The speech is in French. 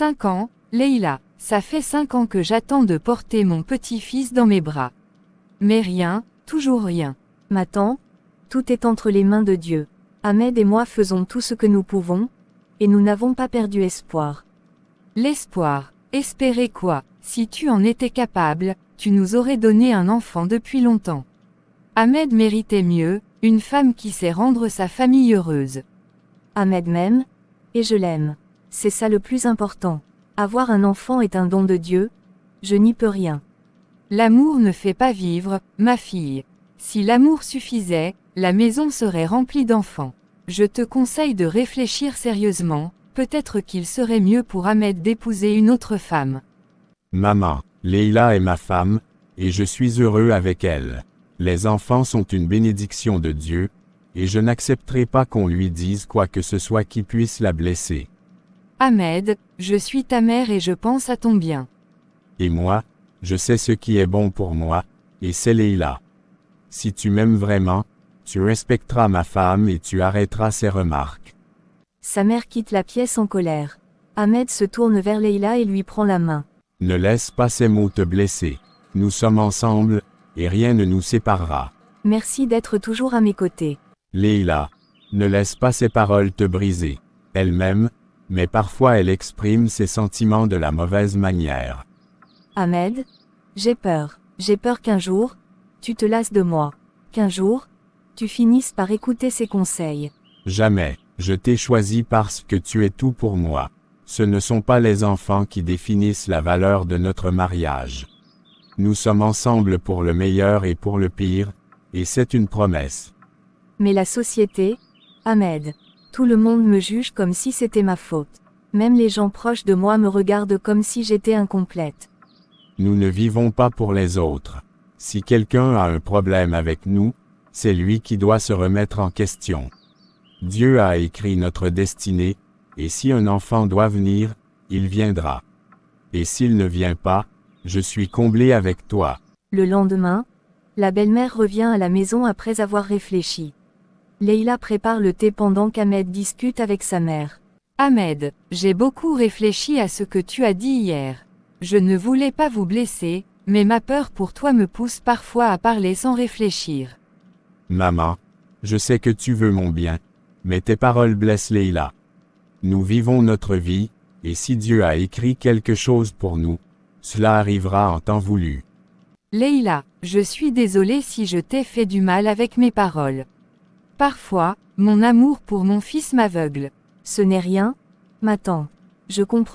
5 ans, Leïla, ça fait 5 ans que j'attends de porter mon petit-fils dans mes bras. Mais rien, toujours rien. Maman, tout est entre les mains de Dieu. Ahmed et moi faisons tout ce que nous pouvons, et nous n'avons pas perdu espoir. L'espoir, espérer quoi? Si tu en étais capable, tu nous aurais donné un enfant depuis longtemps. Ahmed méritait mieux, une femme qui sait rendre sa famille heureuse. Ahmed m'aime, et je l'aime. C'est ça le plus important. Avoir un enfant est un don de Dieu, je n'y peux rien. L'amour ne fait pas vivre, ma fille. Si l'amour suffisait, la maison serait remplie d'enfants. Je te conseille de réfléchir sérieusement, peut-être qu'il serait mieux pour Ahmed d'épouser une autre femme. Maman, Leïla est ma femme, et je suis heureux avec elle. Les enfants sont une bénédiction de Dieu, et je n'accepterai pas qu'on lui dise quoi que ce soit qui puisse la blesser. Ahmed, je suis ta mère et je pense à ton bien. Et moi, je sais ce qui est bon pour moi, et c'est Leïla. Si tu m'aimes vraiment, tu respecteras ma femme et tu arrêteras ses remarques. Sa mère quitte la pièce en colère. Ahmed se tourne vers Leïla et lui prend la main. Ne laisse pas ces mots te blesser. Nous sommes ensemble, et rien ne nous séparera. Merci d'être toujours à mes côtés. Leïla, ne laisse pas ces paroles te briser. Elle m'aime, mais parfois elle exprime ses sentiments de la mauvaise manière. Ahmed, j'ai peur. J'ai peur qu'un jour, tu te lasses de moi. Qu'un jour, tu finisses par écouter ses conseils. Jamais, je t'ai choisi parce que tu es tout pour moi. Ce ne sont pas les enfants qui définissent la valeur de notre mariage. Nous sommes ensemble pour le meilleur et pour le pire, et c'est une promesse. Mais la société, Ahmed, tout le monde me juge comme si c'était ma faute. Même les gens proches de moi me regardent comme si j'étais incomplète. Nous ne vivons pas pour les autres. Si quelqu'un a un problème avec nous, c'est lui qui doit se remettre en question. Dieu a écrit notre destinée, et si un enfant doit venir, il viendra. Et s'il ne vient pas, je suis comblé avec toi. Le lendemain, la belle-mère revient à la maison après avoir réfléchi. Leïla prépare le thé pendant qu'Ahmed discute avec sa mère. Ahmed, j'ai beaucoup réfléchi à ce que tu as dit hier. Je ne voulais pas vous blesser, mais ma peur pour toi me pousse parfois à parler sans réfléchir. Maman, je sais que tu veux mon bien, mais tes paroles blessent Leïla. Nous vivons notre vie, et si Dieu a écrit quelque chose pour nous, cela arrivera en temps voulu. Leïla, je suis désolée si je t'ai fait du mal avec mes paroles. Parfois, mon amour pour mon fils m'aveugle. Ce n'est rien, maman. Je comprends